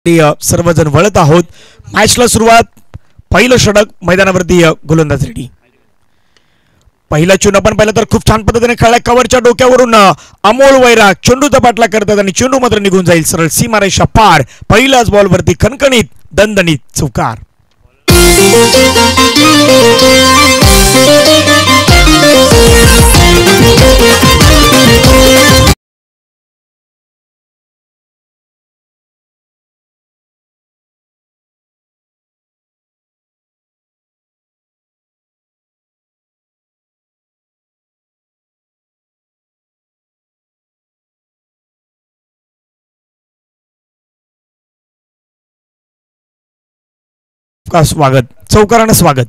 सर्वजण वळत आहोत. मॅचला सुरुवात. पहिलं षटक मैदानावरती गोलंदाज रेडी. पहिला चेंडू आपण पाहिलं तर खूप छान पद्धतीने खेळला. कव्हरच्या डोक्यावरून अमोल वैराग चेंडूचा पाठलाग करतात आणि चेंडू मात्र निघून जाईल सरळ सीमारेषा पार. पहिल्याच बॉलवरती खणखणीत दणदणीत चौकार. स्वागत चौकारानं स्वागत.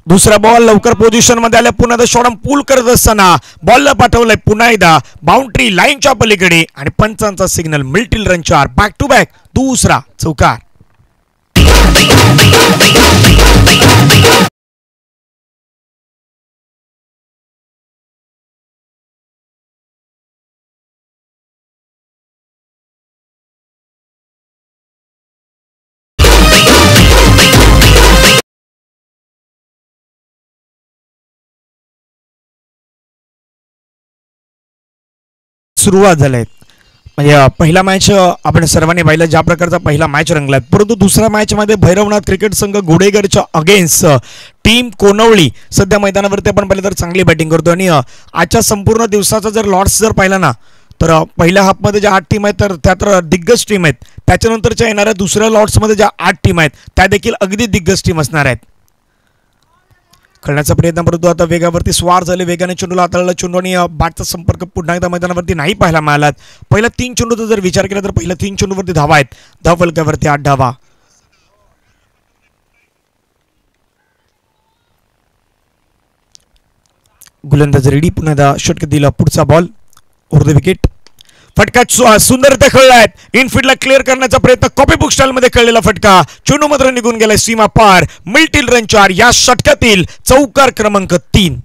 दुसरा बॉल लवकर पोझिशन मध्ये आल्या. पुन्हा शॉर्ट पूल करत असताना बॉलला पाठवलंय पुन्हा एकदा बाउंड्री लाईनच्या पलीकडे आणि पंचांचा सिग्नल. मिल्टिल रन 4 बॅक टू बॅक. दुसरा चौकार. सुरुवात झाली. म्हणजे पहिला मॅच आपण सर्वांनी पाहिलं ज्या प्रकारचा पहिला मॅच रंगला. परंतु दुसऱ्या मॅचमध्ये भैरवनाथ क्रिकेट संघ घोडेगरच्या अगेन्स्ट टीम कोनवळी सध्या मैदानावरती आपण पाहिलं तर चांगली बॅटिंग करतो. आणि आजच्या संपूर्ण दिवसाचा जर लॉट्स जर पाहिला ना तर पहिल्या हाफमध्ये ज्या 8 टीम आहेत तर त्या तर दिग्गज टीम आहेत. त्याच्यानंतरच्या येणाऱ्या दुसऱ्या लॉट्समध्ये ज्या 8 टीम आहेत त्या देखील अगदी दिग्गज टीम असणार आहेत. खेळण्याचा प्रयत्न परंतु आता वेगावरती स्वार झाले. वेगाने चेंडूला हाताळला. चेंडू आणि बॅटचा संपर्क पुन्हा एकदा मैदानावरती नाही पाहायला मिळाला. पहिल्या 3 चेंडूचा जर विचार केला तर पहिल्या 3 चेंडूवरती धावा आहेत. धावफलकावरती 8 धावा. गोलंदाज रेडी. पुन्हा एकदा षटक दिला. पुढचा बॉल ओव्हर द विकेट. फटका सुंदररित्या खेळलाय. इनफिल्डला क्लिअर करण्याचा प्रयत्न कॉपी बुक स्टाईल मध्ये खेळलेला फटका. चेंडू मात्र निघून गेलाय सीमा पार. मिल्टिल रन 4 या षटकातील चौकार क्रमांक 3.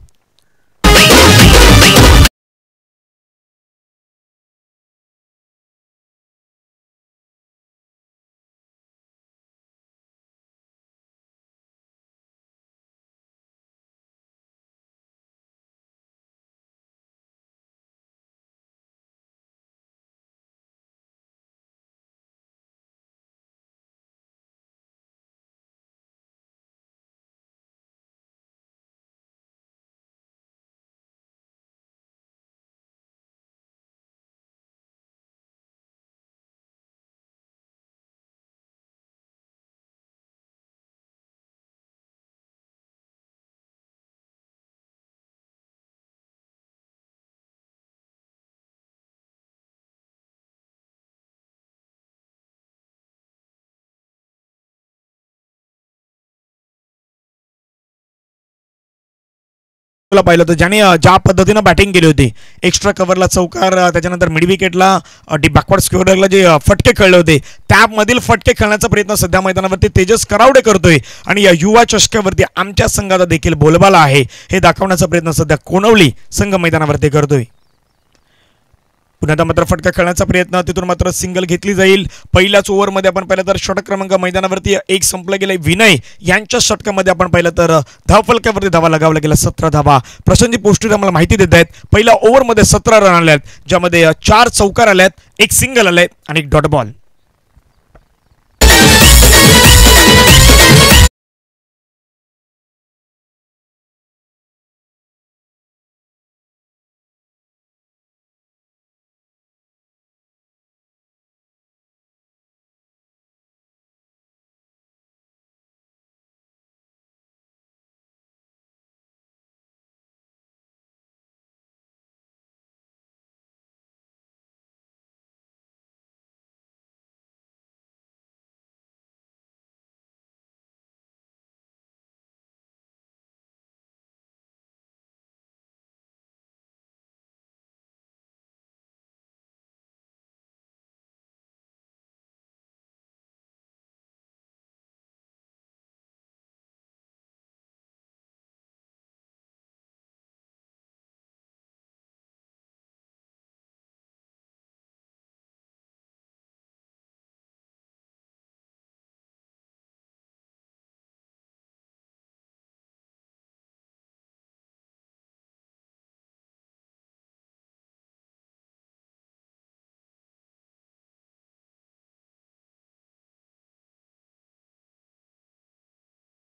पाहिलं तर ज्याने ज्या पद्धतीनं बॅटिंग केली होती. एक्स्ट्रा कव्हरला चौकार. त्याच्यानंतर मिड विकेटला बॅकवर्ड स्क्वेअरला जे फटके खेळले होते त्यामधील फटके खेळण्याचा प्रयत्न सध्या मैदानावरती तेजस करावडे करतोय. आणि या युवा चषकावरती आमच्या संघाचा देखील बोलबाला आहे हे दाखवण्याचा प्रयत्न सध्या कोनवली संघ मैदानावरती करतोय. पुन्हा मात्र फटका खेळण्याचा प्रयत्न. तिथून मात्र सिंगल घेतली जाईल. पहिल्याच ओव्हरमध्ये आपण पाहिलं तर षटक क्रमांक मैदानावरती 1 संपलं गेलंय. विनय यांच्या षटकामध्ये आपण पाहिलं तर धावफलकावरती धावा लगावला गेला 17 धावा. प्रशांतजी पोस्टर आम्हाला माहिती देत आहेत. पहिल्या ओव्हरमध्ये 17 रन आले आहेत ज्यामध्ये 4 चौकार आल्यात, 1 सिंगल आलाय आणि 1 डॉट बॉल.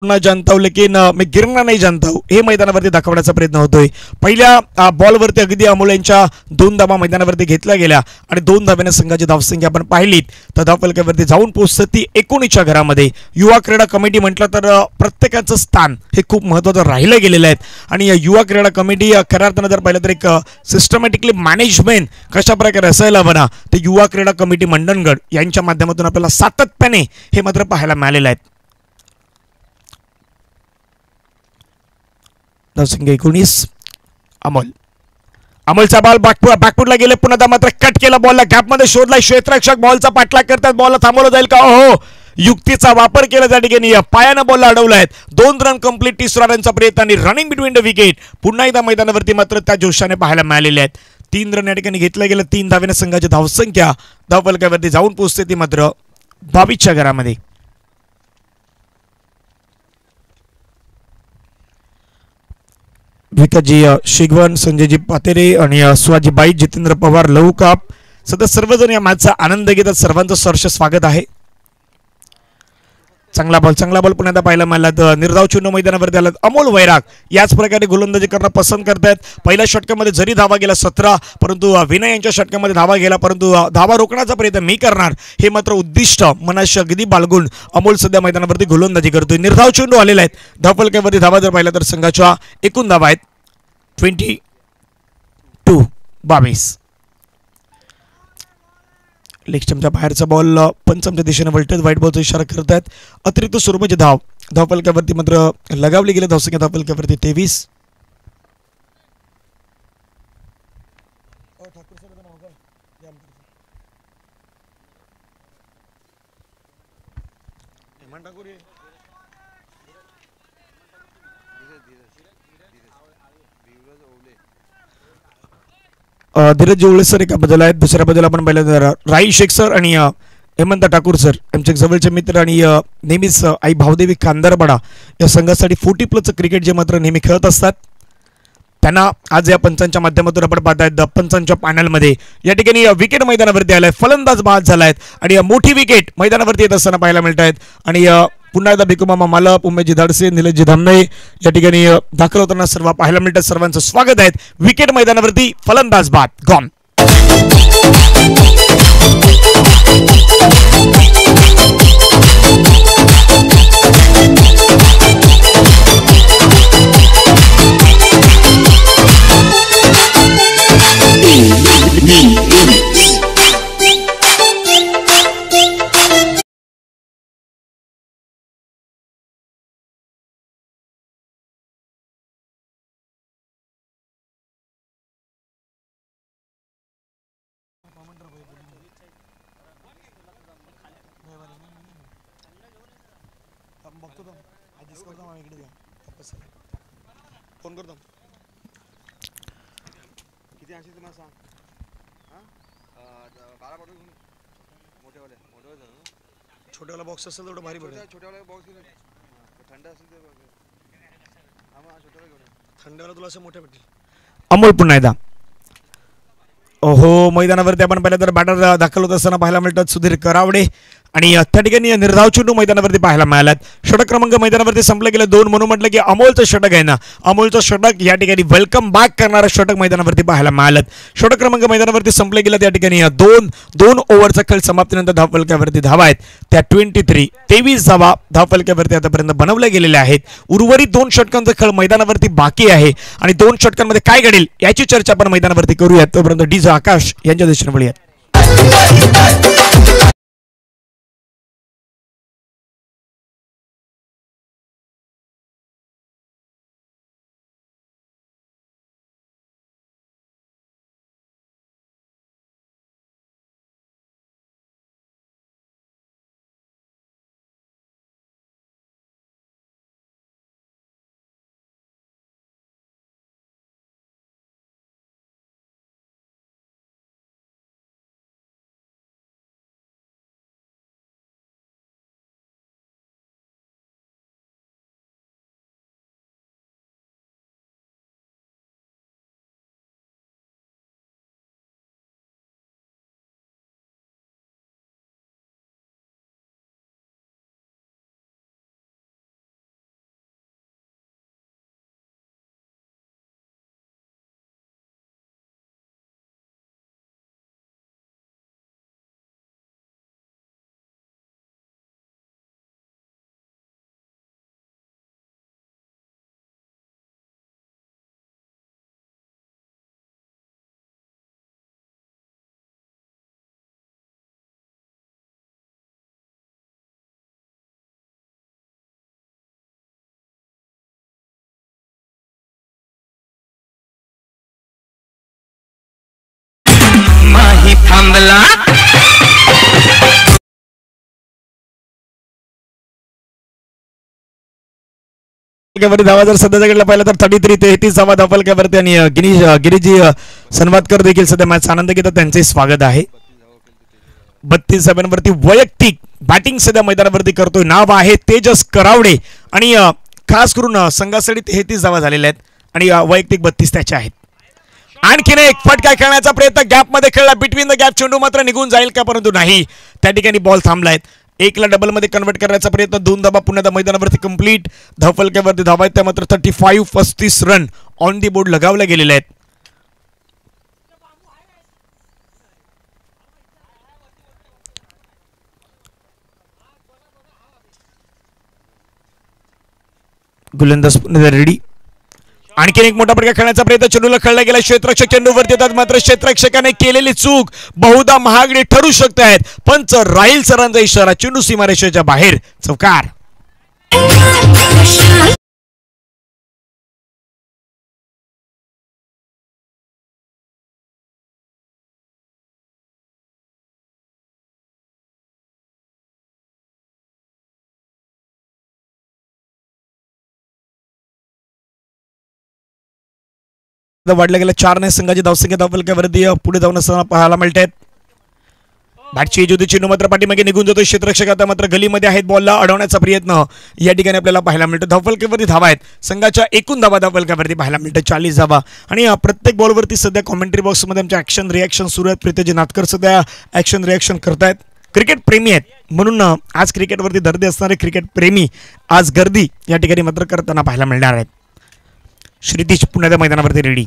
ना जानता हूं लेकिन मी गिरना नाही जानता हूं हे मैदानावरती दाखवण्याचा प्रयत्न होतोय. पहिल्या बॉलवरती अगदी अमोल यांच्या 2 धावा मैदानावरती घेतल्या गेल्या आणि 2 धाव्याने संघाची धावसंख्या आपण पाहिलीत तर धावफलकावरती जाऊन पोहोचते ती 19च्या घरामध्ये. युवा क्रीडा कमिटी म्हटलं तर प्रत्येकाचं स्थान हे खूप महत्त्वाचं राहिलं गेलेलं आहे आणि युवा क्रीडा कमिटी खऱ्या अर्थानं जर पाहिलं तर एक सिस्टमॅटिकली मॅनेजमेंट कशा प्रकारे असायला बना ते युवा क्रीडा कमिटी मंडणगड यांच्या माध्यमातून आपल्याला सातत्याने हे मात्र पाहायला मिळालेलं आहे. धावसंख्या 19. अमोलचा बॉल बॅकफुटला गेले पुन्हा मात्र कट केला बॉलला गॅपमध्ये शोधला क्षेत्ररक्षक बॉलचा पाठलाग करतात बॉलला थांबवलं जाईल का हो युक्तीचा वापर केला त्या ठिकाणी पायानं बॉलला अडवलाय 2 रन कंप्लीट 30 रनचा प्रयत्न आणि रनिंग बिटवीन द विकेट पुन्हा एकदा मैदानावरती मात्र त्या जोशाने पाहायला मिळालेले आहेत. 3 रन या ठिकाणी घेतल्या गेल्या 3 धावेने संघाची धावसंख्या धावफलकावरती जाऊन पोहोचते ती मात्र 22च्या घरामध्ये. विकासजी शिगवन संजयजी पातेरे आणि शिवाजी बाई जितेंद्र पवार लवकाप सध्या सर्वजण या मॅचचा आनंद घेतात. सर्वांचं सहर्ष स्वागत आहे. चांगला बॉल पुन्हा एकदा पाहायला मिळाला. निर्धाव चुन्न मैदानावरती आला अमोल वैराग याच प्रकारे गोलंदाजी करणं पसंत करतायत. पहिल्या षटकामध्ये जरी धावा गेला 17 परंतु विनय यांच्या षटकामध्ये धावा गेला परंतु धावा रोखण्याचा प्रयत्न मी करणार हे मात्र उद्दिष्ट मनाशी अगदी बाळगून अमोल सध्या मैदानावरती गोलंदाजी करतोय. निर्धाव चेंडू आलेला आहेत. धावफलकावरती धावा जर पाहिला तर संघाच्या एकूण धावा आहेत 22. लेग स्टंपच्या बाहेरचा बॉल पंचमच्या दिशेने वळतात. व्हाईट बॉलचा इशारा करतात. अतिरिक्त स्वरूपाची धावफलकावरती मात्र लगावली गेली धावसंख्या धावफलकावरती 23. धीरज जोवळे सर एका बाजूला आहेत. दुसऱ्या बाजूला आपण पाहिलं राई शेख सर आणि हेमंत ठाकूर सर आमचे जवळचे मित्र आणि नेहमीच आई भावदेवी कांदरपाडा या संघासाठी 40+ क्रिकेट जे मात्र नेहमी खेळत असतात त्यांना आज या पंचांच्या माध्यमातून आपण पाहतायत. पंचांच्या पॅनलमध्ये या ठिकाणी विकेट मैदानावरती आलाय. फलंदाज बाद झालायत आणि मोठी विकेट मैदानावरती येत असताना पाहायला मिळत आहेत आणि पुन्हा एकदा भिकुमामा मालप उमेशजी धाडसे निलेशजी धामणे या ठिकाणी दाखल होताना सर्व पाहायला मिळतात. सर्वांचं स्वागत आहे. विकेट मैदानावरती फलंदाज बाद गॉन. फोन करतो किती आणशील तुम्हाला सांग. छोट्यावाला बॉक्स असेल तेवढं भारी पडेल. छोट्यावाला बॉक्स थंड असेल ते थंडवाला तुला असं मोठ्या भेटेल. अमोल पुन्हा एकदा ओहो मैदानावरती आपण पाहिलं तर बॅटर दाखल होत असताना पाहायला मिळतात सुधीर करावडे आणि त्या ठिकाणी निर्धाव चेंडू मैदानावरती पाहायला मिळालात. षटक क्रमांक मैदानावरती संपलं गेलं 2 म्हणून म्हटलं की अमोलचं षटक आहे ना अमोलचं षटक या ठिकाणी वेलकम बॅक करणारं षटक मैदानावरती पाहायला मिळालं. षटक क्रमांक मैदानावरती संपलं गेलं त्या ठिकाणी 2 ओव्हरचा खेळ समाप्तीनंतर धावफलकावरती धावा आहेत त्या 23 धावा धावफलकावरती आतापर्यंत बनवल्या गेलेल्या आहेत. उर्वरित 2 षटकांचा खेळ मैदानावरती बाकी आहे आणि 2 षटकांमध्ये काय घडेल याची चर्चा आपण मैदानावरती करूयात. तोपर्यंत डीजे आकाश यांच्या दिशेने वळूयात. वरती धावा जर सध्याच्या घडला पाहिलं तर 33-33 धावा धावफलकावरती आणि गिरीजी सनवादकर देखील सध्या मॅच आनंद घेतात, त्यांचे स्वागत आहे. 32 धाब्यांवरती वैयक्तिक बॅटिंग सध्या मैदानावरती करतोय, नाव आहे तेजस करावडे आणि खास करून संघासाठी 33 धावा झालेल्या आहेत आणि वैयक्तिक 32 त्याच्या आहेत. आणखीन एक फटका खेळण्याचा प्रयत्न गॅप मध्ये खेळला, बिटवीन द गॅप चेंडू मात्र निघून जाईल का, परंतु नाही, त्या ठिकाणी बॉल थांबलाय. एकला डबल मध्ये कन्वर्ट करण्याचा प्रयत्न, 2 धावा पुन्हा मैदानावरती कंप्लीट. धावफलकावरती धावा आहेत त्या मात्र 35 रन ऑन दी बोर्ड लगावल्या गेलेले आहेत. गोलंदाज रेडी. आणखीन एक मोठा फटका खेळण्याचा प्रयत्न, चेंडूला खेळला गेला, क्षेत्ररक्षक चेंडूवरती येतात मात्र क्षेत्ररक्षकाने केलेली चूक बहुधा महागडी ठरू शकते आहेत. पंच राहील सरांचा इशारा, चेंडू सीमारेषेच्या बाहेर, चौकार. वाढल्या गेल्या 4 ने संघाची धावसंख्या धावफलकावरती पुढे जाऊन असताना पाहायला मिळते. बॅटची ज्योती चेंडू मात्र पाठीमागे निघून जातो, क्षेत्ररक्षक आता मात्र गलीमध्ये आहेत, बॉलला अडवण्याचा प्रयत्न या ठिकाणी आपल्याला पाहायला मिळतो. धावफलकावरती धावा आहेत संघाच्या एकूण धावा धावफलकावरती पाहायला मिळतं 40 धावा आणि प्रत्येक बॉलवरती सध्या कॉमेंट्री बॉक्समध्ये आमच्या ॲक्शन रिॲक्शन सुरू आहेत. प्रीतेजी नातकर सध्या ॲक्शन रिॲक्शन करतायत. क्रिकेट प्रेमी आहेत म्हणून आज क्रिकेटवरती दर्दी असणारे क्रिकेट प्रेमी आज गर्दी या ठिकाणी मात्र करताना पाहायला मिळणार आहेत. श्रीतीश पुण्याच्या मैदानावरती रेडी.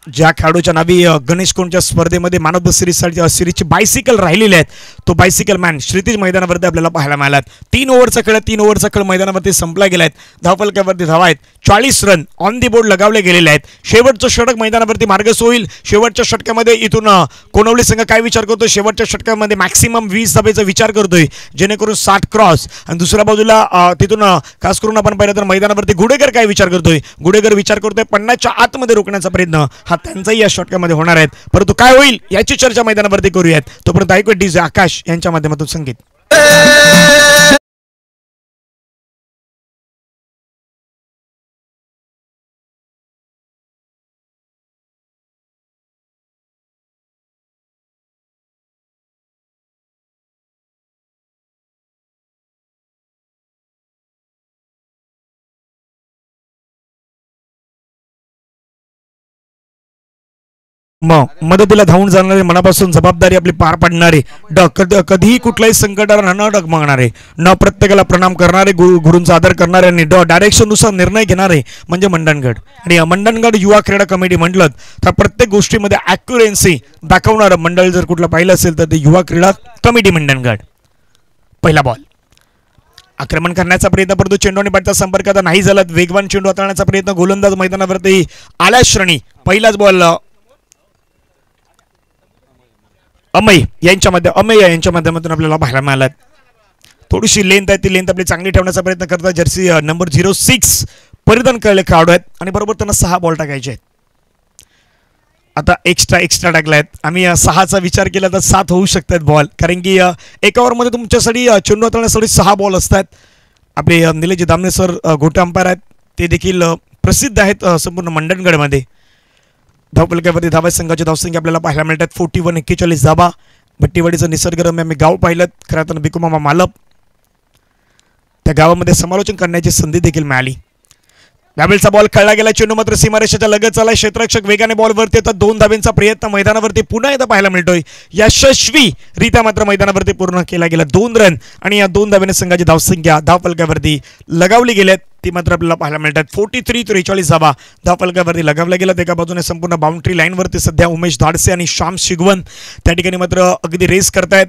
ज्या खेळाडूच्या नावी गणेश कोणच्या स्पर्धेमध्ये मॅन ऑफ द सिरीजची बायसिकल राहिलेले आहेत, तो बायसिकल मॅन श्रीतीश मैदानावरती आपल्याला पाहायला मिळाला. 3 ओव्हरचा खेळ मैदानावरती संपला गेला आहे. धावफलकावरती धावा आहेत 40 रन ऑन दी बोर्ड लगावले गेलेले आहेत. शेवटचं षटक मैदानावरती मार्गस्थ होईल. शेवटच्या षटकामध्ये इथून कोणवली संघ काय विचार करतोय, शेवटच्या षटकामध्ये मॅक्सिमम 20 धावेचा विचार करतोय जेणेकरून 60 क्रॉस. आणि दुसऱ्या बाजूला तिथून खास करून आपण पाहिलं तर मैदानावरती गुडेकर काय विचार करतोय, गुडेकर विचार करतोय 50च्या आतमध्ये रोखण्याचा प्रयत्न हा त्यांचाही या षटकामध्ये होणार आहेत. परंतु काय होईल याची चर्चा मैदानावरती करूयात. तोपर्यंत ऐकूया डीजे आकाश यांच्या माध्यमातून संगीत. मदतीला धावून जाणारे, मनापासून जबाबदारी आपली पार पाडणारे, कधीही कुठल्याही संकटाला न डगमगणारे, न प्रत्येकाला प्रणाम करणारे, गुरूंचा आदर करणारे आणि डायरेक्शननुसार निर्णय घेणारे म्हणजे मंडणगड. आणि मंडणगड युवा क्रीडा कमिटी म्हटलं तर प्रत्येक गोष्टीमध्ये ॲक्युरेन्सी दाखवणारं मंडळ जर कुठलं पाहिलं असेल तर ते युवा क्रीडा कमिटी मंडणगड. पहिला बॉल आक्रमण करण्याचा प्रयत्न, परंतु चेंडू आणि बॅटचा संपर्क आता नाही झाला. वेगवान चेंडू हाताळण्याचा प्रयत्न, गोलंदाज मैदानावरती आल्या श्रेणी. पहिलाच बॉल अमय यांच्या माध्यमातून आपल्याला पाहायला मिळाला. थोडीशी लेंथ आहे, ती लेंथ आपली चांगली ठेवण्याचा प्रयत्न करतात जर्सी नंबर 06 परिधान केलेले खेळाडू आहेत आणि बरोबर त्यांना 6 बॉल टाकायचे आहेत. आता एक्स्ट्रा टाकलायत. आम्ही 6चा विचार केला तर 7 होऊ शकतात बॉल, कारण की एका ओव्हरमध्ये तुमच्यासाठी चेंडू हाताळण्यासाठी 6 बॉल असतात. आपले निलेश दामने सर गोटे अंपायर आहेत, ते देखील प्रसिद्ध आहेत संपूर्ण मंडणगडमध्ये. धावफलकावरती धावा संघाची धावसंख्या आपल्याला पाहायला मिळतात 41 धावा. भट्टीवाडीचं निसर्गरम्य आम्ही गाव पाहिलं, खरं तर बिकुमामा मालप त्या गावामध्ये समालोचन करण्याची संधी देखील मिळाली. त्यावेळेचा बॉल खेळला गेला, चेंडू मात्र सीमारेषेच्या लगत आला. क्षेत्ररक्षक वेगाने बॉलवरती येतात. 2 धाब्यांचा प्रयत्न मैदानावरती पुन्हा एकदा पाहायला मिळतोय. यशस्वीरित्या मात्र मैदानावरती पूर्ण केला गेला. 2 रन आणि या 2 धाब्याने संघाची धावसंख्या धावफलकावरती लगावली गेल्यात ती मात्र आपल्याला पाहायला मिळतात. 43 धावा धावफलकावरती लगावल्या गेल्यात. एका बाजूने संपूर्ण बाउंड्री लाईनवरती सध्या उमेश धाडसे आणि श्याम शिगवन त्या ठिकाणी मात्र अगदी रेस करतायत.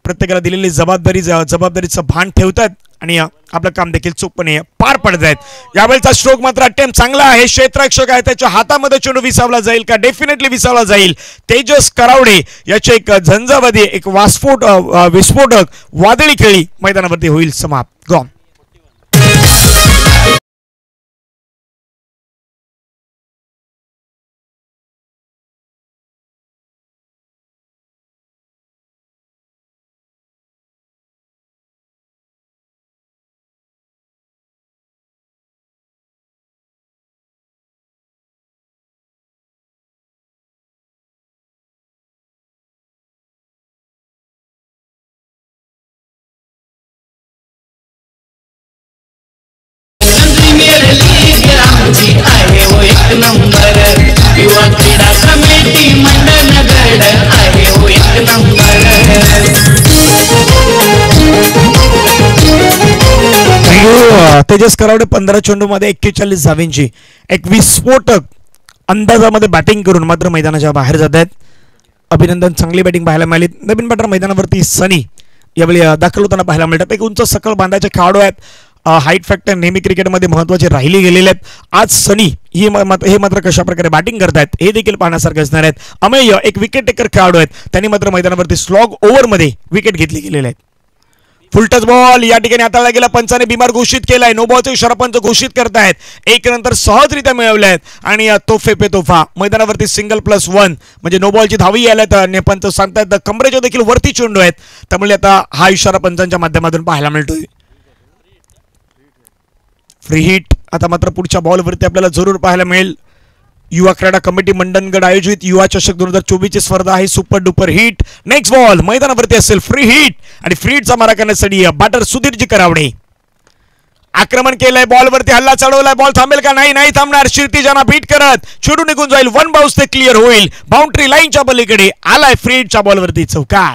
प्रत्येकाला दिलेली जबाबदारीचं भान ठेवतात आणि आपलं काम देखील चोखपणे पार पडत आहेत. यावेळेचा स्ट्रोक मात्र अटेम्प्ट चांगला आहे. क्षेत्ररक्षक आहे, त्याच्या हातामध्ये चेंडू विसावला जाईल का? डेफिनेटली विसावला जाईल. तेजस करावडे याचे एक झंझावादी, एक विस्फोटक वादळी खेळी मैदानावरती होईल समाप्त. गॉन. तेजस करावडे 15 चेंडूमध्ये 41 धावांची एक विस्फोटक अंदाजामध्ये बॅटिंग करून मात्र मैदानाच्या बाहेर जात आहेत. अभिनंदन, चांगली बॅटिंग पाहायला मिळाली. नवीन बॅटर मैदानावरती सनी यावेळी दाखल होताना पाहायला मिळतात. एक उंच सकल बांधाचे खेळाडू आहेत. हाईट फॅक्टर नेहमी क्रिकेटमध्ये महत्त्वाचे राहिली गेलेले आहेत. आज सनी हे मात्र कशा प्रकारे बॅटिंग करतायत हे देखील पाहण्यासारखे असणार आहेत. अमेय एक विकेट टेकर खेळाडू आहेत. त्यांनी मात्र मैदानावरती स्लॉग ओव्हरमध्ये विकेट घेतली गेलेले आहेत. फुल टच बॉल या ठिकाणी हाताळला गेला. पंचाने बिमार घोषित केलाय. नो बॉलचा इशारा पंच घोषित करतायत. एक नंतर सहजरित्या मिळवले आहेत आणि तोफे पे तोफा मैदानावरती +1 म्हणजे नो बॉलची धावी यायला आणि पंच सांगतायत कमरेच्या देखील वरती चेंडू आहेत. त्यामुळे आता हा इशारा पंचांच्या माध्यमातून पाहायला मिळतोय. फ्री हिट आता मात्र पुढच्या बॉलवरती आपल्याला जरूर पाहायला मिळेल. युवा क्रीडा कमिटी मंडणगड आयोजित युवा चषक 2024 ची स्पर्धा आहे. Super duper hit. Next ball मैदानावरती असेल फ्री हिट आणि फ्री हिटचा मारा करण्यासाठी बॅटर सुधीरजी करावडे आक्रमण केलंय. बॉलवरती हल्ला चढवलाय. बॉल थांबेल का? नाही थांबणार. शिर्तीजाना बीट करत चेंडू निघून जाईल. 1 बाउन्स ते क्लिअर होईल. बाउंड्री लाईनच्या पलीकडे आलाय. फ्री हिटच्या बॉलवरती चौकार.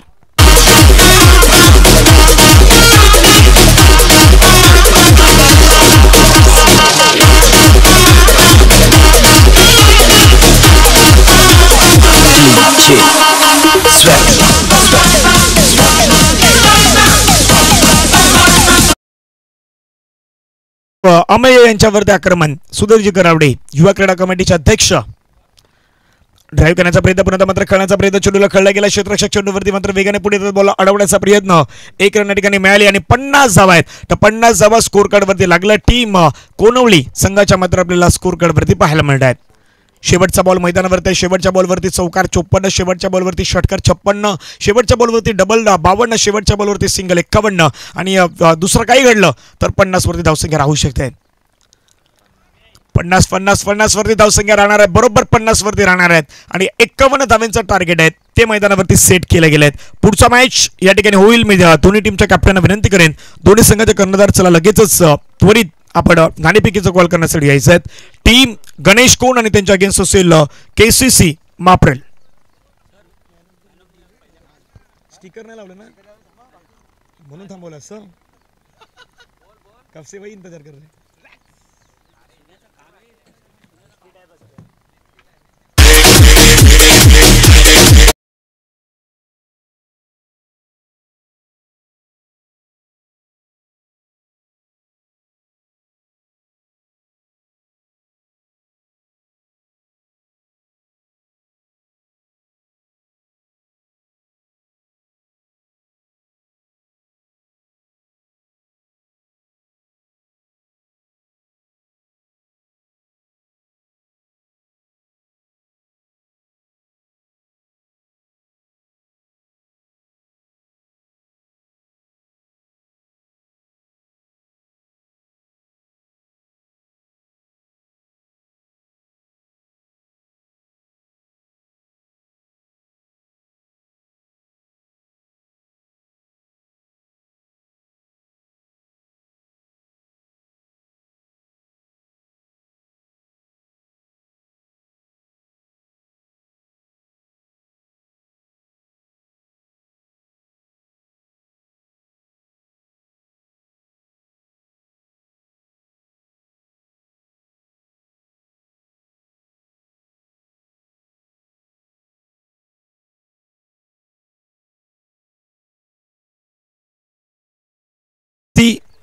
अमेय यांच्यावरती आक्रमण. सुधीरजी करावडे युवा क्रीडा कमिटीचे अध्यक्ष ड्राईव्ह करण्याचा प्रयत्न, पुन्हा मात्र खेळण्याचा प्रयत्न. चेंडूला खेळला गेला. क्षेत्ररक्षक चेंडूवरती मात्र वेगाने पुढे बॉल अडवण्याचा प्रयत्न. 1 रन या ठिकाणी मिळाली आणि 50 धावा आहेत. तर 50 धावा स्कोर कार्डवरती लागला. टीम कोनवली संघाच्या मात्र आपल्याला स्कोर कार्डवरती पाहायला मिळत आहेत. शेवटचा बॉल मैदानावरती आहे. शेवटच्या बॉलवरती चौकार 54, शेवटच्या बॉलवरती षटकार 56, शेवटच्या बॉलवरती डबल 52, शेवटच्या बॉलवरती सिंगल 51 आणि दुसरं काही घडलं तर 50 वरती धावसंख्या राहू शकते. 50 वरती धावसंख्या राहणार आहे. बरोबर 50 वरती राहणार आहेत आणि 51 धावांचं टार्गेट आहे ते मैदानावरती सेट केले गेले आहेत. पुढचा मॅच या ठिकाणी होईल. मी दोन्ही टीमच्या कॅप्टनना विनंती करेन, दोन्ही संघाचे कर्णधार चला लगेचच त्वरित आपण नाणेफेकीचा कॉल करण्यासाठी यायचं आहे. टीम गणेश कोण आणि त्यांच्या अगेन्स्ट असेल KCC माप्रेल. स्टिकर नाही लावलं ना म्हणून थांबवलं असं. कब से वही इंतजार कर रहे.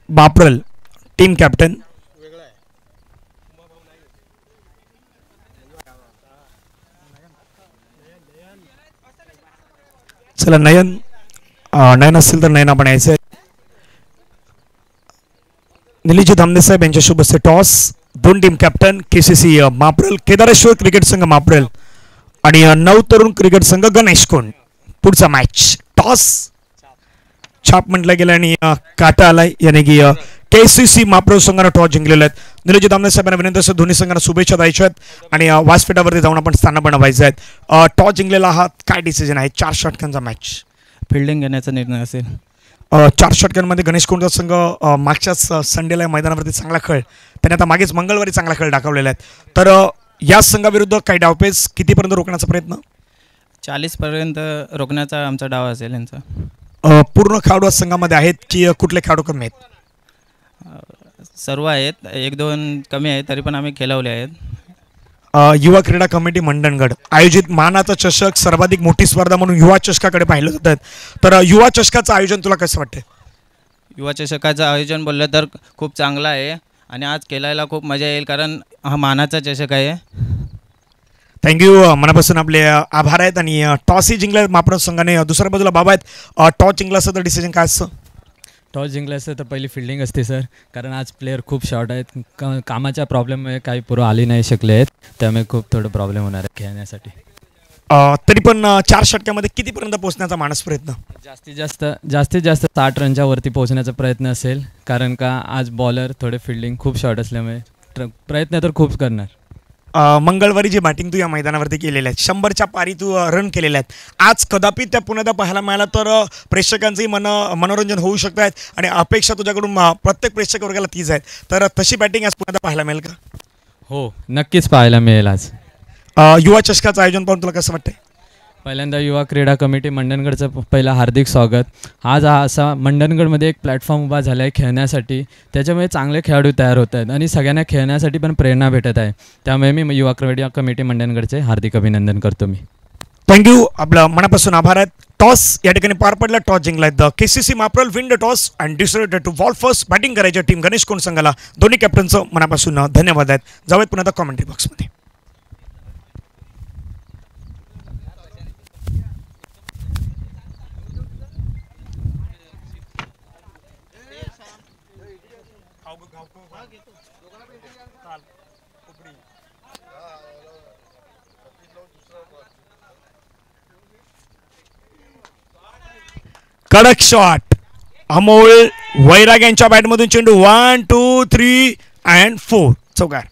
बापरल टीम कॅप्टन. चला नयन असेल तर नयन आपण यायचं. निलीजी धामणे साहेब यांच्या बसते toss. 2 team captain KCC Mapral, Kedareshwar cricket संघ माप्रेल आणि 9 तरुण क्रिकेट संघ गणेश कोण. पुढचा मॅच टॉस छाप म्हटलं गेलं आणि काटा आलाय. याने की KCC माप्रेल संघाने टॉस जिंकलेले आहेत. निलोजी दामणे साहेबांना विनंती असं दोन्ही संघांना शुभेच्छा द्यायच्या आहेत आणि व्यासपीठावरती जाऊन आपण स्थान बनवायचं आहे. टॉस जिंकलेला हा काय डिसिजन आहे? 4 षटकांचा मॅच फिल्डिंग घेण्याचा निर्णय असेल. 4 षटकांमध्ये गणेश कोणचा संघ मागच्याच संडेला मैदानावरती चांगला खेळ, त्याने आता मागेच मंगळवारी चांगला खेळ दाखवलेला आहे. तर या संघाविरुद्ध काही डावपेच कितीपर्यंत रोखण्याचा प्रयत्न? 40 पर्यंत रोखण्याचा आमचा डाव असेल यांचा. पूर्ण खेळाडू संघामध्ये आहेत की कुठले खेळाडू कमी आहेत? सर्व आहेत, एक दोन कमी आहेत तरी पण आम्ही खेळवले आहेत. युवा क्रीडा कमिटी मंडणगड आयोजित मानाचा चषक सर्वाधिक मोठी स्पर्धा म्हणून युवा चषकाकडे पाहिलं जातं. तर युवा चषकाचं आयोजन तुला कसं वाटतं? युवा चषकाचं आयोजन बोललं तर खूप चांगलं आहे आणि आज खेळायला खूप मजा येईल कारण हा मानाचा चषक आहे. थँक्यू, मनापासून आपले आभार आहेत. आणि टॉसही जिंकला मापन संघाने. दुसऱ्या बाजूला बाबा आहेत, टॉस जिंकला असं तर डिसिजन काय असतं? टॉस जिंकलं असतं तर पहिली फिल्डिंग असते सर, कारण आज प्लेअर खूप शॉर्ट आहेत. कामाच्या प्रॉब्लेममुळे काही पुरं आली नाही शकले आहेत, त्यामुळे खूप थोडं प्रॉब्लेम होणार आहे खेळण्यासाठी. तरी पण 4 षटक्यामध्ये कितीपर्यंत पोहोचण्याचा मानस प्रयत्न? जास्तीत जास्त 60 रनच्या वरती पोहोचण्याचा प्रयत्न असेल, कारण का आज बॉलर थोडे फिल्डिंग खूप शॉर्ट असल्यामुळे प्रयत्न तर खूप करणार. मंगळवारी जी बॅटिंग तू या मैदानावरती केलेल्या आहेत, 100च्या पारी तू रन केलेल्या आहेत. आज कदापि त्या पुन्हा पाहायला मिळाला तर प्रेक्षकांचंही मनोरंजन होऊ शकत आहेत आणि अपेक्षा तुझ्याकडून प्रत्येक प्रेक्षक वर्गाला तीच आहेत. तर तशी बॅटिंग आज पुन्हा पाहायला मिळेल का? हो, नक्कीच पाहायला मिळेल आज. युवा चषकाचं आयोजन पाहून तुला कसं वाटतंय? पहिल्यांदा युवा क्रीडा कमिटी मंडणगडचं पहिला हार्दिक स्वागत. आज हा असा मंडणगडमध्ये एक प्लॅटफॉर्म उभा झाला आहे खेळण्यासाठी, त्याच्यामुळे चांगले खेळाडू तयार होत आहेत आणि सगळ्यांना खेळण्यासाठी पण प्रेरणा भेटत आहे. त्यामुळे मी युवा क्रीडा कमिटी मंडणगडचे हार्दिक अभिनंदन करतो. मी थँक्यू, आपलं मनापासून आभार आहेत. टॉस या ठिकाणी पार पडला, टॉस जिंकलाय. The KCC Mapral win the toss and decided to bowl first. Batting करायच्या टीम गणेश कोण संघाला दोन्ही कॅप्टनचं मनापासून धन्यवाद आहेत. जाऊयात पुन्हा कॉमेंट्री बॉक्समध्ये. कडक शॉट अमोल वैराग यांच्या बॅटमधून चेंडू 1 2 3 अँड 4 चौकार.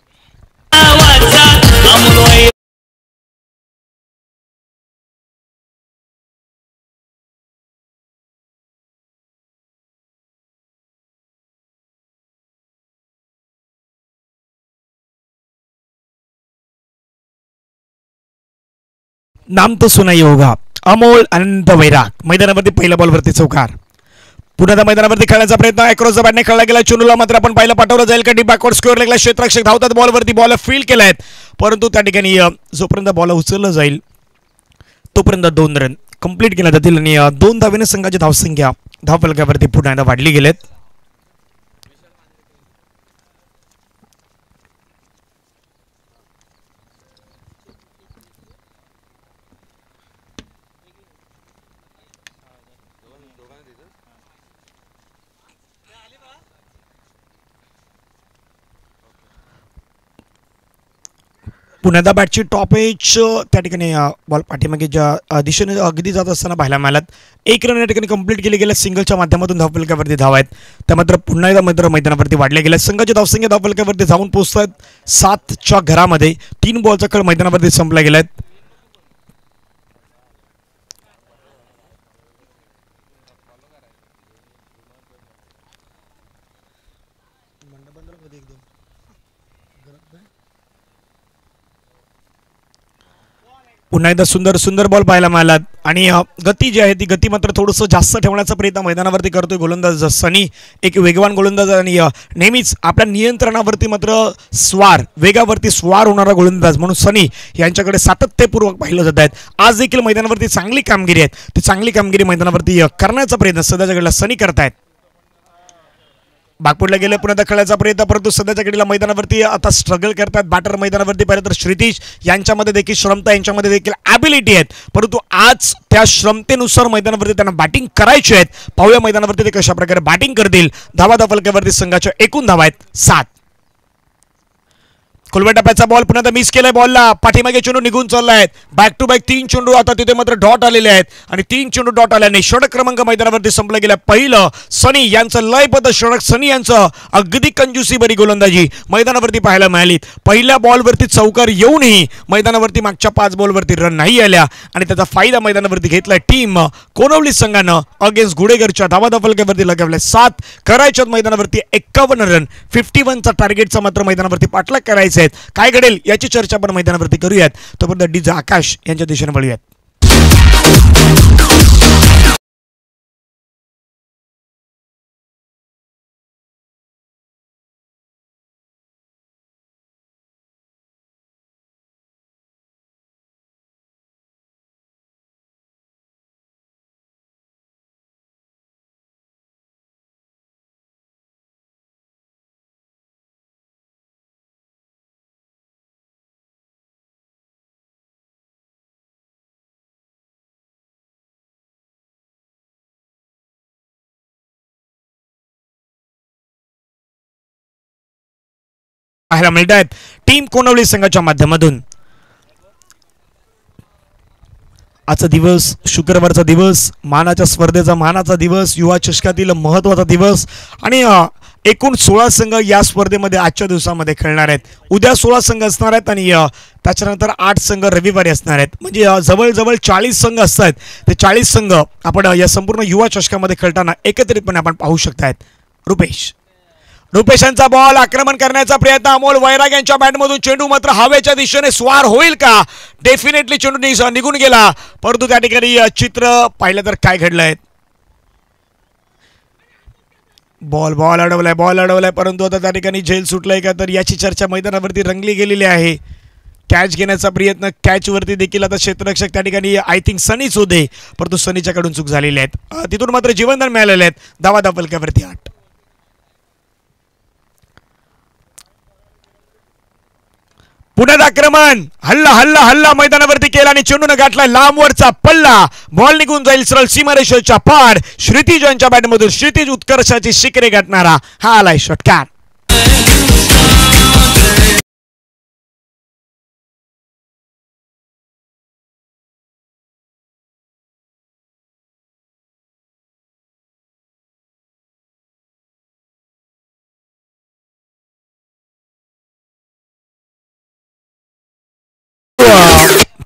नाम तो सुनाई होगा. अमोल अनंत वैराग मैदानावरती पहिल्या बॉलवरती चौकार. पुन्हा मैदानावरती खेळण्याचा प्रयत्न अक्रॉस द बॅटने खेळला गेला. चेंडूला मात्र आपण पाहिलं पाठवलं जाईल का डीप बॅकवर्ड स्क्वेअर लेगला क्षेत्ररक्षक धावतात बॉलवरती. बॉल फील्ड केलाय, परंतु त्या ठिकाणी जोपर्यंत बॉल उचललं जाईल तोपर्यंत 2 रन कंप्लीट केल्या जातील आणि 2 धावेने संघाची धावसंख्या धावफलकावरती पुन्हा एकदा वाढली गेलेत. पुण्याचा बॅटची टॉप एज त्या ठिकाणी बॉल पाठीमागे ज्या दिशेने अगदी जात असताना पाहायला मिळालात. 1 रन या ठिकाणी कंप्लीट केले गेले. सिंगलच्या माध्यमातून धावफलकावरती धाव आहेत त्या मात्र पुन्हा एकदा मैदानावरती वाढल्या गेल्या. संघाची धावसंख्या धावफलकावरती जाऊन पोहोचत आहेत 7च्या घरामध्ये. 3 बॉलचा खेळ मैदानावरती संपला गेलाय. पुन्हा एकदा सुंदर बॉल पाहायला मिळाला आणि गती जी आहे ती गती मात्र थोडंसं जास्त ठेवण्याचा प्रयत्न मैदानावरती करतोय गोलंदाज सनी. एक वेगवान गोलंदाज आणि नेहमीच आपल्या नियंत्रणावरती मात्र वेगावरती स्वार होणारा गोलंदाज म्हणून सनी यांच्याकडे सातत्यपूर्वक पाहिलं जात आहेत. आज देखील मैदानावरती चांगली कामगिरी आहे, ती चांगली कामगिरी मैदानावरती करण्याचा प्रयत्न सध्याच्या घडीला सनी करतायत. बागपुडला गेले पुन्हा खेळायचा प्रयत्न, परंतु सध्याच्या घडीला मैदानावरती आता स्ट्रगल करतात बॅटर. मैदानावरती पाहिलं तर श्रीतीश यांच्यामध्ये देखील श्रमता, यांच्यामध्ये देखील ॲबिलिटी आहेत, परंतु आज त्या श्रमतेनुसार मैदानावरती त्यांना बॅटिंग करायची आहेत. पाहूया मैदानावरती ते कशा प्रकारे बॅटिंग करतील. धावा फलकावरती संघाच्या एकूण धावा आहेत 7. खुलव्या टप्प्याचा बॉल पुन्हा मिस केलाय. बॉलला पाठीमागे चेंडू निघून चाललाय. बॅक टू बॅक 3 चेंडू आता तिथे मात्र डॉट आलेले आहेत आणि 3 चेंडू डॉट आल्याने षटक क्रमांक मैदानावरती संपला गेला. पहिलं सनी यांचं लयबद्ध षटक. सनी यांचं अगदी कंजूसी बरी गोलंदाजी मैदानावरती पाहायला मिळाली. पहिल्या बॉलवरती चौकार येऊनही मैदानावरती मागच्या 5 बॉलवरती रन नाही आल्या आणि त्याचा फायदा मैदानावरती घेतलाय टीम कोनवली संघानं. अगेन्स्ट गुडेगरच्या धावा फलकावरती लगावल्या 7 करायच्यात मैदानावरती 51 रन. 51चा टार्गेटचा मात्र मैदानावरती पाठलाग करायचा. काय घडेल याची चर्चा आपण मैदानावरती करूयात. तोपर्यंत डीजे आकाश यांच्या दिशेने वळूयात. पाहायला मिळत आहेत टीम कोणवली संघाच्या माध्यमातून. आजचा दिवस शुक्रवारचा दिवस, मानाच्या स्पर्धेचा मानाचा दिवस, युवा चषकातील महत्त्वाचा दिवस आणि एकूण 16 संघ या स्पर्धेमध्ये आजच्या दिवसामध्ये खेळणार आहेत. उद्या 16 संघ असणार आहेत आणि त्याच्यानंतर 8 संघ रविवारी असणार आहेत. म्हणजे जवळजवळ 40 संघ असतात. ते 40 संघ आपण या संपूर्ण युवा चषकामध्ये खेळताना एकत्रितपणे आपण पाहू शकतायत. रुपेशांचा बॉल आक्रमण करण्याचा प्रयत्न, अमोल वैराग यांच्या बॅटमधून चेंडू मात्र हवेच्या दिशेने स्वार होईल का? डेफिनेटली चेंडू निघून गेला, परंतु त्या ठिकाणी चित्र पाहिलं तर काय घडलंय. बॉल अडवलाय परंतु आता त्या ठिकाणी झेल सुटलाय का, तर याची चर्चा मैदानावरती रंगली गेलेली आहे. कॅच घेण्याचा प्रयत्न, कॅचवरती देखील आता क्षेत्ररक्षक त्या ठिकाणी आय थिंक सनीच होते, परंतु सनीच्याकडून चूक झालेली आहेत. तिथून मात्र जीवनदान मिळालेले आहेत. धावा फलकावरती 8. पुण्यात आक्रमण, हल्ला मैदानावरती केला आणि चेंडून गाठला लांबवरचा पल्ला. बॉल निघून जाईल सरळ सीमारेषेच्या पार. श्रुतीज यांच्या बॅटमधून श्रुतीज उत्कर्षाची शिखरे गाठणारा हा आलाय षटकार.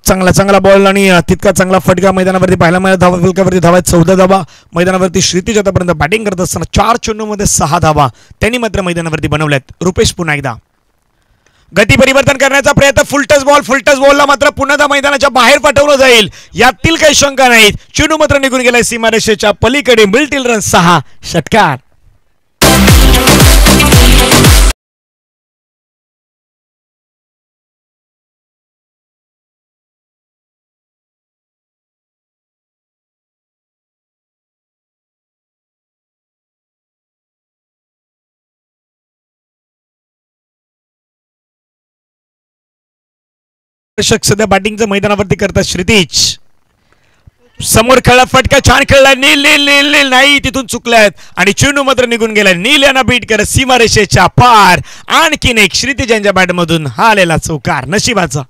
चांगला बॉल आणि तितका चांगला फटका मैदानावरती पाहायला मिळाला. धावा फलकावरती धावा 14 धावा. मैदानावरती श्रुतीज आतापर्यंत बॅटिंग करत असताना 4 चेंडूमध्ये 6 धावा त्यांनी मात्र मैदानावरती बनवल्यात. रुपेश पुन्हा एकदा गती परिवर्तन करण्याचा प्रयत्न, फुलटस बॉलला मात्र पुन्हा मैदानाच्या बाहेर पाठवलं जाईल यातील काही शंका नाहीत. चेंडू मात्र निघून गेलाय सीमारेषेच्या पलीकडे. मिळतील रन 6. षटकार. सध्या बॅटिंगचं मैदानावरती करतात श्रुतीज. समोर खेळला फटका, छान खेळला. नील नाही, तिथून चुकल्यात आणि चेंडू मात्र निघून गेला. नील यांना बीट करत सीमारेषेच्या पार. आणखीन एक श्रुतीज यांच्या बॅटमधून हा आलेला चौकार नशिबाचा.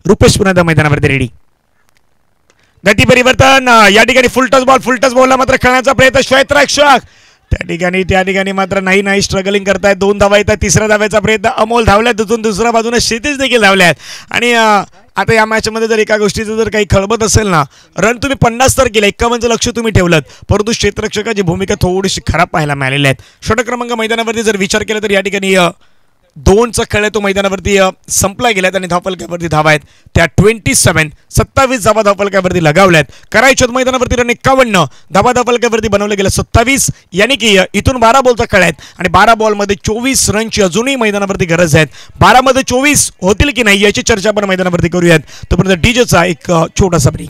रुपेश पुन्हा मैदानावरती रेडी. गती परिवर्तन, या ठिकाणी फुलटस बॉलला मात्र खेळण्याचा प्रयत्न. क्षेत्ररक्षक त्या ठिकाणी मात्र नाही स्ट्रगलिंग करतायत. 2 धावा येतात. तिसऱ्या धाव्याचा प्रयत्न, अमोल धावल्यात. तिथून दुसऱ्या बाजूने क्षितिज देखील धावल्यात. आणि आता या मॅचमध्ये जर एका गोष्टीचं जर काही खळबत असेल ना, रन तुम्ही 50 तर केले, 51चं लक्ष तुम्ही ठेवलं, परंतु क्षेत्ररक्षकाची भूमिका थोडीशी खराब पाहायला मिळालेली आहेत. षटक क्रमांक मैदानावरती जर विचार केला तर या ठिकाणी 2चा खेळ तो मैदानावरती संपला गेल्यात आणि धावफलकावरती धावा आहेत त्या 27 धावा धावफलकावरती लगावल्यात. करायच्यात मैदानावरती रन 51, धावफलकावरती बनवले गेले 27. यानी की इथून 12 बॉलचा खेळ आहेत आणि 12 बॉलमध्ये 24 रनची अजूनही मैदानावरती गरज आहे. 12 मध्ये 24 होतील की नाही याची चर्चा आपण मैदानावरती करूयात. तोपर्यंत डीजेचा एक छोटासा ब्रेक.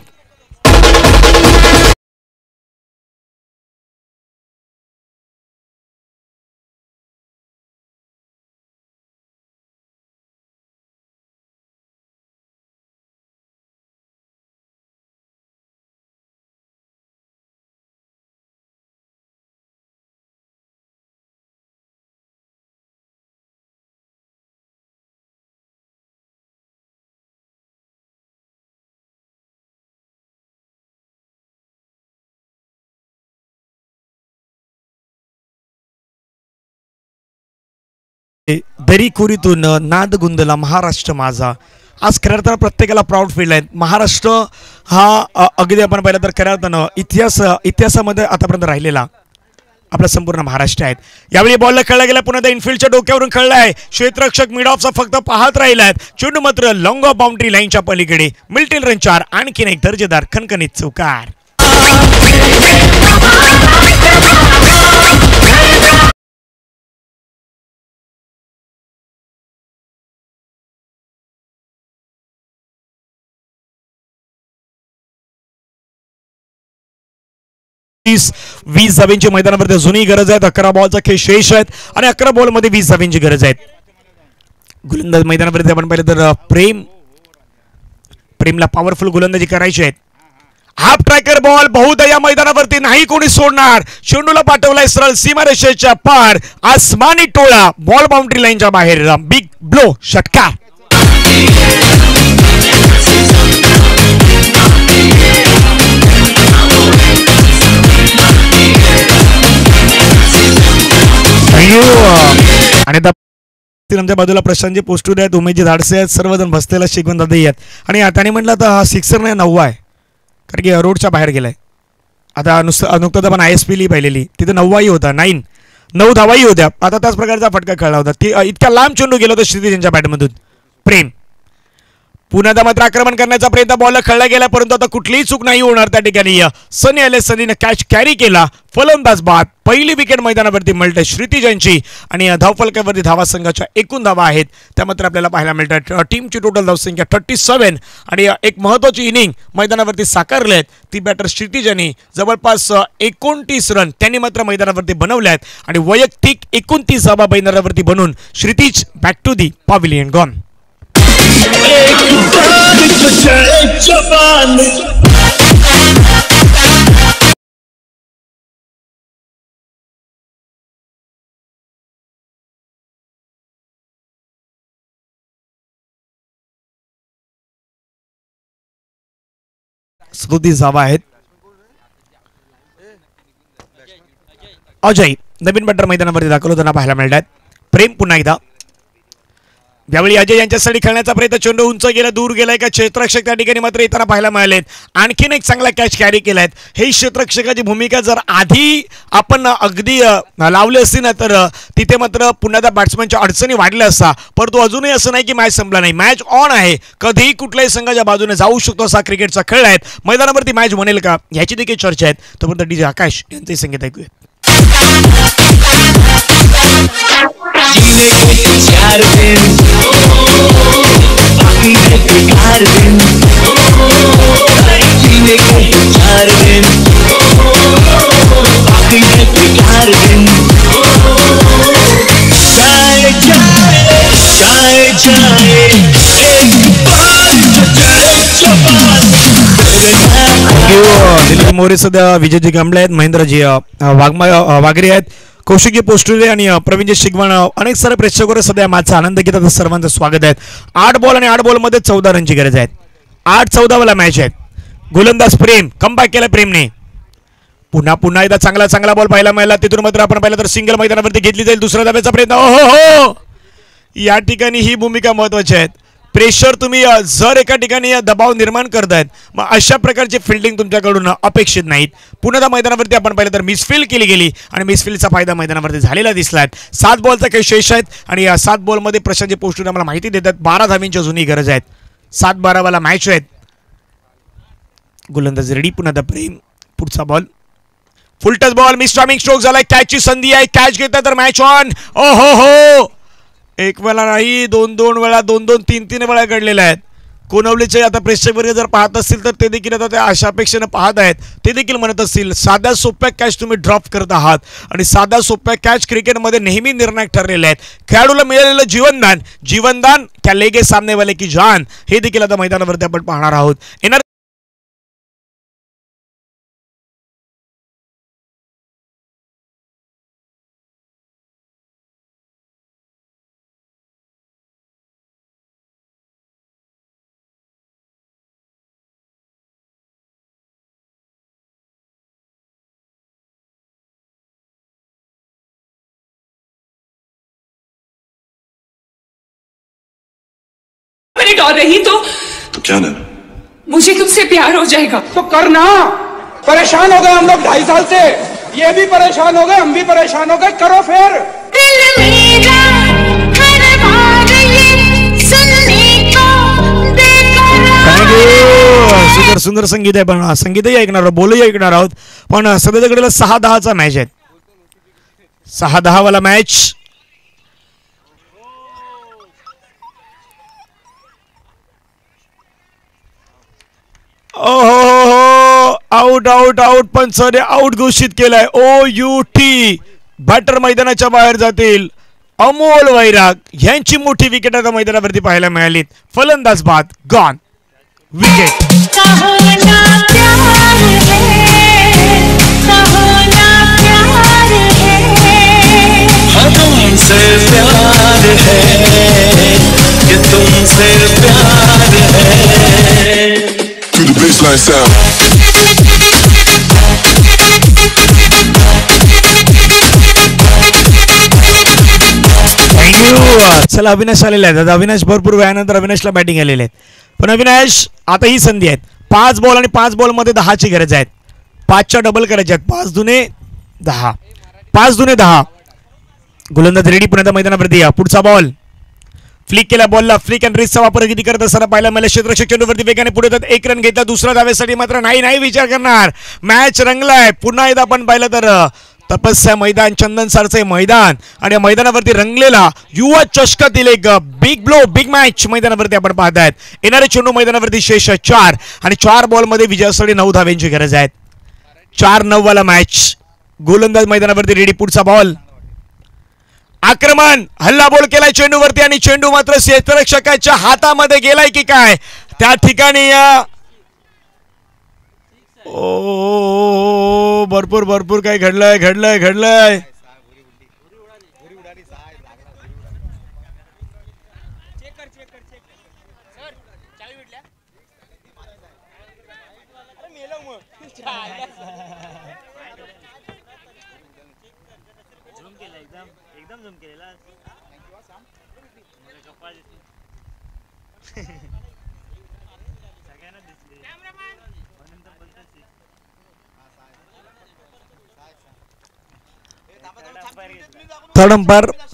दरीखोरीतून नाद गुंदला महाराष्ट्र माझा, आज खऱ्या अर्थानं प्रत्येकाला प्राऊड फील आहे. महाराष्ट्र हा अगदी आपण पाहिलं तर खऱ्या अर्थानं इतिहासामध्ये आतापर्यंत राहिलेला आपला संपूर्ण महाराष्ट्र आहेत. यावेळी बॉलला खेळला गेला पुन्हा इनफिल्डच्या डोक्यावरून खेळला आहे. क्षेत्ररक्षक मिड ऑफचा फक्त पाहत राहिला. चेंडू मात्र लॉंग ऑफ बाउंड्री लाईनच्या पलीकडे. Milton run 4. आणखीन एक दर्जेदार खणखणीत चौकार. वीस धाव्यांची मैदानावरती जुनी गरज आहेत. 11 बॉलचा खेळ शेष आहेत आणि 11 बॉलमध्ये 20 धाव्यांची गरज आहे. गोलंदाज मैदानावरती आपण पाहिलं तर प्रेमला पॉवरफुल गोलंदाजी करायची आहे. हाफ ट्रॅकर बॉल बहुधा या मैदानावरती नाही कोणी सोडणार. चेंडूला पाठवलाय सरळ सीमारेषेच्या पार. आसमानी टोळा बॉल बाउंड्री लाईनच्या बाहेर. बिग ब्लो षटकार. आणि आमच्या बाजूला प्रशांतजी पोस्टूर आहेत, उमेशजी धाडसे आहेत, सर्वजण बसलेला शिकवण दादाही आहेत. आणि त्याने म्हटलं तर हा सिक्सर नाही 9 आहे, कारण की रोडच्या बाहेर गेलाय. आता नुकतंच आपण ISP पाहिलेली, तिथे 9 होता. 9 धावाही होत्या. आता त्याच प्रकारचा फटका खेळला होता. ती इतक्या लांब चेंडू गेला होता श्रीतीजींच्या बॅटमधून. प्रेम पुन्हा मात्र आक्रमण करण्याचा प्रयत्न बॉलला खेळला गेला, परंतु आता कुठलीही चूक नाही होणार त्या ठिकाणी. सनी आले, सनीने कॅच कॅरी केला. फलंदाज बाद. पहिली विकेट मैदानावरती मिळते श्रीतीजांची आणि धावफलकावरती धावा संघाच्या एकूण धावा आहेत त्या मात्र आपल्याला पाहायला मिळतात. टीमची टोटल धावसंख्या 37 आणि एक महत्त्वाची इनिंग मैदानावरती साकारले आहेत. ती बॅटर श्रीतीजांनी जवळपास 29 रन त्यांनी मात्र मैदानावरती बनवले आहेत आणि वैयक्तिक 29 धावा मैदानावरती बनवून Shritej back to the pavilion gone. स्तुती धावा आहेत. अजय नवीन बॅटर मैदानावरती दाखल होताना पाहायला मिळतात. प्रेम पुन्हा एकदा. यावेळी अजय यांच्यासाठी खेळण्याचा प्रयत्न. चेंडू उंच गेला, दूर गेलाय का क्षेत्ररक्षक त्या ठिकाणी मात्र येताना पाहायला मिळालेत. आणखीन एक चांगला कॅच कॅरी केलाय. हे क्षेत्ररक्षकाची भूमिका जर आधी आपण अगदी लावली असती ना तर तिथे मात्र पुन्हा त्या बॅट्समॅनच्या अडचणी वाढल्या असता. परंतु अजूनही असं नाही की मॅच संपला नाही. मॅच ऑन आहे. कधीही कुठल्याही संघाच्या बाजूने जाऊ शकतो असा क्रिकेटचा खेळ आहे. मैदानावरती मॅच बनेल का याची देखील चर्चा आहे. तोपर्यंत DJ आकाश यांचे संगीत ऐकूया. दिलीप मोरे सध्या विजयजी कांबळे आहेत, महेंद्रजी वाघरे आहेत, कौशिकजी पोस्टुरे आणि प्रवीणजी शिगवण अनेक सारे प्रेक्षक सध्या मॅचचा आनंद घेतात. सर्वांचं स्वागत आहे. 8 बॉल आणि 8 बॉलमध्ये 14 रनची गरज आहे. 8-14 वाला मॅच आहे. गोलंदाज प्रेम कमबॅक केला. प्रेमने पुन्हा एकदा चांगला बॉल पाहायला मिळाला. तिथून मात्र आपण पाहिलं तर सिंगल मैदानावरती घेतली जाईल. दुसऱ्या धाब्याचा प्रयत्न. हो या ठिकाणी ही भूमिका महत्वाची आहे. प्रेशर तुम्ही जर एका ठिकाणी दबाव निर्माण करतायत मग अशा प्रकारची फिल्डिंग तुमच्याकडून अपेक्षित नाहीत. पुन्हा मैदानावरती आपण पाहिलं तर मिसफील्ड केली गेली आणि मिसफील्डचा फायदा मैदानावरती झालेला दिसलाय. 7 बॉलचा काही शेष आहेत आणि या 7 बॉलमध्ये प्रशांतजी पोस्टूर आम्हाला माहिती देतात 12 धावींची जुनी गरज आहेत. 7-12 वाला मॅच आहेत. गोलंदाज रेडी. पुन्हा प्रेम. पुढचा ball full toss ball. Mistiming stroke झालाय. कॅचची संधी आहे. कॅच घेतला तर मॅच ऑन. ओ हो एक वेळा नाही 2 वेळा 2-3 वेळा घडलेल्या आहेत. कोणवलीचे आता प्रेक्षक वर्ग जर पाहत असतील तर ते देखील आता त्या अशा अपेक्षेने पाहत आहेत. ते देखील म्हणत असतील साध्या सोप्या कॅच तुम्ही ड्रॉप करत आहात आणि साध्या सोप्या कॅच क्रिकेटमध्ये नेहमी निर्णायक ठरलेले आहेत. खेळाडूला मिळालेलं जीवनदान क्या लेगे सामने वाले की जान हे देखील आता मैदानावरती आपण पाहणार आहोत. येणार और रही तो क्या ना? मुझे तुमसे प्यार हो जाएगा। तो करना। परेशान हो गए हम लोग 2.5 साल से, ये भी परेशान हो गए, हम भी परेशान हो गए, करो फिर। दिल मेरा हर बार ये सुनने को बेकरार थँक्यू. सुंदर सुंदर संगीत आहे, पण संगीतही ऐकणार आहोत, बोलही ऐकणार आहोत. पण सध्याच्या घडीला 6-10चा मॅच आहे. 6-10 वाला मॅच. ओहो, out out out. Panchane out घोषित केलाय. OUT बॅटर मैदानाच्या बाहेर जातील. अमोल वैराग यांची मोठी विकेट आता मैदानावरती पाहायला मिळाली. फलंदाज बाद गॉन. विकेट. कहो ना प्यार है, कहो ना प्यार है, तुमसे प्यार है कि तुमसे प्यार है. To the baseline sound. Thank you. चला अविनाश आलेले आहेत. आता अविनाश भरपूर वेळानंतर अविनाशला बॅटिंग आलेले आहेत. पण अविनाश आता ही संधी आहेत. 5 बॉल आणि 5 बॉलमध्ये 10ची गरज आहे. 5च्या डबल करायच्या आहेत. 5 दुने 10. 5 दुने 10. गोलंदाज रेडी पुन्हा मैदानावरती या. पुढचा बॉल फ्लिक केला. बॉलला फ्लिक अँड रेसचा वापर किती करत असताना पाहिला मला. क्षेत्ररक्षक चेंडूवरती वेगाने पुढे येतात. 1 रन घेतला. दुसरा धावेसाठी मात्र नाही विचार करणार. मॅच रंगलाय. पुन्हा एकदा आपण पाहिलं तर तपस्या मैदान, चंदन सारचे मैदान आणि या मैदानावरती रंगलेला युवा चषकातील एक बिग ब्लो, बिग मॅच मैदानावरती आपण पाहतायत. येणारे चेंडू मैदानावरती शेष 4 आणि 4 बॉलमध्ये विजयासाठी 9 धाव्यांची गरज आहे. 4-9 वाला मॅच. गोलंदाज मैदानावरती रेडी. पुढचा बॉल. आक्रमण. हल्ला बॉल केलाय चेंडूवरती आणि चेंडू मात्र क्षेत्ररक्षकाच्या हातामध्ये गेलाय की काय त्या ठिकाणी. ओ भरपूर भरपूर काय घडलंय. थर्ड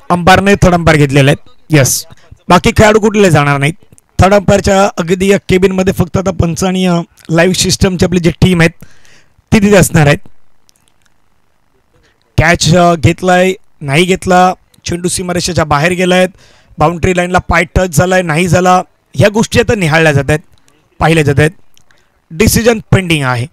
अंपायरने थर्ड अंपायर घेतलेले आहेत. येस, बाकी खेळाडू कुठले जाणार नाहीत. थर्ड अंपायरच्या अगदी या केबिनमध्ये फक्त आता पंच आणि लाईव्ह सिस्टमची आपली जी टीम आहेत ती तिथे असणार आहेत. कॅच घेतलाय नाही घेतला, चेंडू सीमारेषेच्या बाहेर गेलायत, बाउंड्री लाईनला पाय टच झालाय नाही झाला, ह्या गोष्टी आता निहाळल्या जात आहेत, पाहिल्या जात आहेत. डिसिजन पेंडिंग आहे.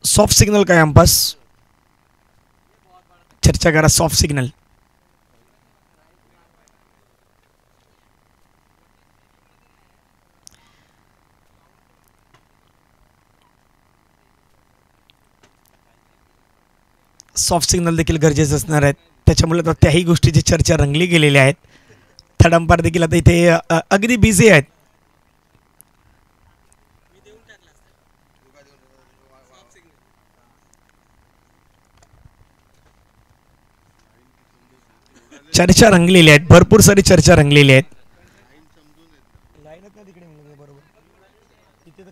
सॉफ्ट सिग्नल काय अंपास चर्चा करा. सॉफ्ट सिग्नल सॉफ्ट सिग्नल देखील गरजेचं असणार आहेत. त्याच्यामुळे आता त्याही गोष्टीची चर्चा रंगली गेलेली आहेत. थर्ड अंपायर देखील आता इथे अगदी बिझी आहेत. चर्चा रंगलेली आहेत, भरपूर सारी चर्चा रंगलेली आहेत.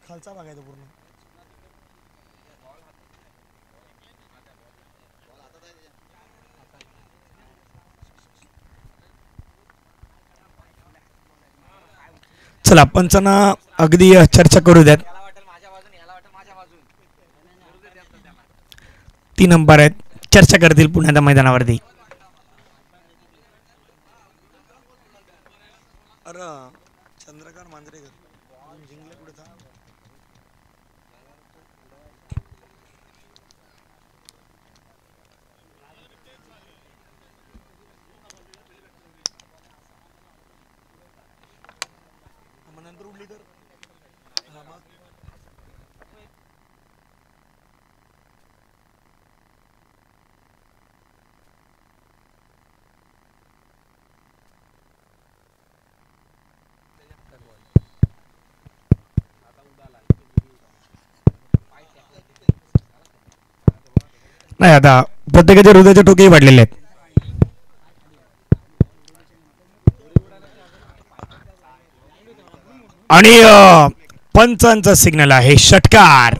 खालचा भाग आहे पूर्ण. चला पंचांना अगदी चर्चा करू द्यात. 3 अंपायर आहेत, चर्चा करतील पुण्याच्या मैदानावरती. चंद्रकांत मांजरेकर नंतर उडली तर नाही, आता प्रत्येकाच्या हृदयाच्या ठोकेही वाढलेले आहेत. आणि पंचांचा सिग्नल आहे षटकार.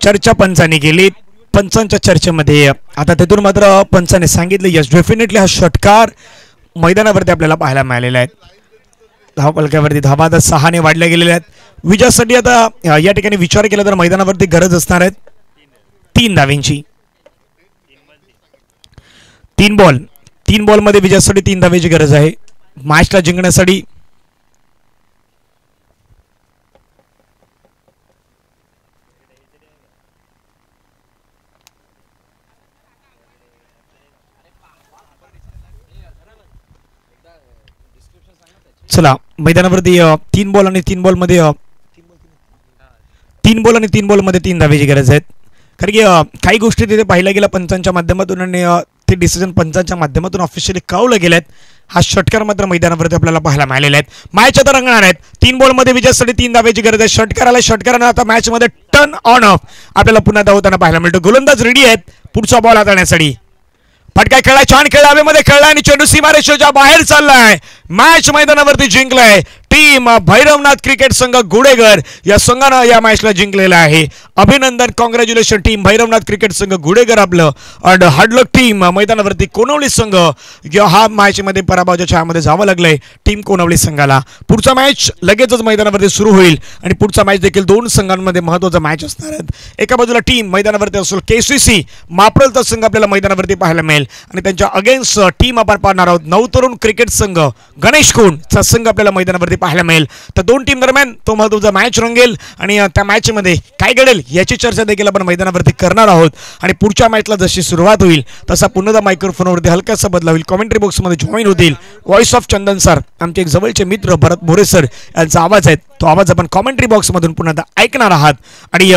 चर्चा पंचांनी केली. पंचांच्या चर्चेमध्ये आता तिथून मात्र पंचाने सांगितले यस डेफिनेटली हा षटकार मैदानावरती आपल्याला पाहायला मिळालेला आहे. धावपलक्यावरती धावा आता 6 वाढल्या गेलेल्या आहेत. विजयासाठी आता या ठिकाणी विचार केला तर मैदानावरती गरज असणार आहे 3 धावेंची. 3 बॉलमध्ये विजयासाठी 3 धावेची गरज आहे मॅचला जिंकण्यासाठी. चला मैदानावरती 3 बॉल आणि 3 बॉलमध्ये 3 धावेची गरज आहे. कारण की काही गोष्टी तिथे पाहिल्या गेल्या पंचांच्या माध्यमातून आणि ते डिसिजन पंचांच्या माध्यमातून ऑफिशियली कळवले गेलेत. हा षटकार मात्र मैदानावरती आपल्याला पाहायला मिळालेला आहे. मॅच आता रंगणार आहेत. 3 बॉलमध्ये विजयासाठी 3 धावेची गरज आहे. षटकारानं आता मॅच मध्ये टर्न ऑन ऑफ आपल्याला पुन्हा धावताना पाहायला मिळतो. गोलंदाज रेडी आहेत पुढचा बॉल हाताळण्यासाठी. फटका खेळला, छान खेळला, हवेमध्ये खेळला आणि चेंडू सीमारेषेच्या बाहेर चाललाय. मॅच मैदानावरती जिंकलाय टीम भैरवनाथ क्रिकेट संघ गुडेगर. या संघानं या मॅचला जिंकलेला आहे. अभिनंदन, कॉंग्रॅच्युलेशन टीम भैरवनाथ क्रिकेट संघ गुडेगर आपलं. आणि हार्डलक टीम मैदानावरती कोणवली संघ हा मॅच मध्ये पराभवाच्या छायामध्ये जावं लागलंय टीम कोणवली संघाला. पुढचा मॅच लगेचच मैदानावरती सुरू होईल आणि पुढचा मॅच देखील 2 संघांमध्ये महत्त्वाचा मॅच असणार आहे. एका बाजूला टीम मैदानावरती असेल KCC माप्रलचा संघ आपल्याला मैदानावरती पाहायला मिळेल आणि त्यांच्या अगेन्स्ट टीम आपण पाहणार आहोत नवतरुण क्रिकेट संघ गणेश कोणचा संघ आपल्याला मैदानावरती पाहायला मिळेल. तर 2 टीम दरम्यान तो महत्त्वाचा मॅच रंगेल आणि त्या मॅच मध्ये काय घडेल याची चर्चा देखील आपण मैदानावरती करणार आहोत. आणि पुढच्या मॅचला जशी सुरुवात होईल तसा पुन्हा मायक्रोफोनवरती हलकासा बदला होईल. कॉमेंट्री बॉक्समध्ये जॉईन होतील व्हॉइस ऑफ चंदन सर, आमचे एक जवळचे मित्र भरत मोरे सर यांचा आवाज आहे. तो आवाज आपण कॉमेंट्री बॉक्समधून पुन्हा ऐकणार आहात. आणि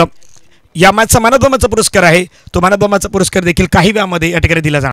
या मॅचचा मानवमाचा पुरस्कार आहे तो मानवमाचा पुरस्कार देखील काही वेळामध्ये या ठिकाणी दिला जाणार.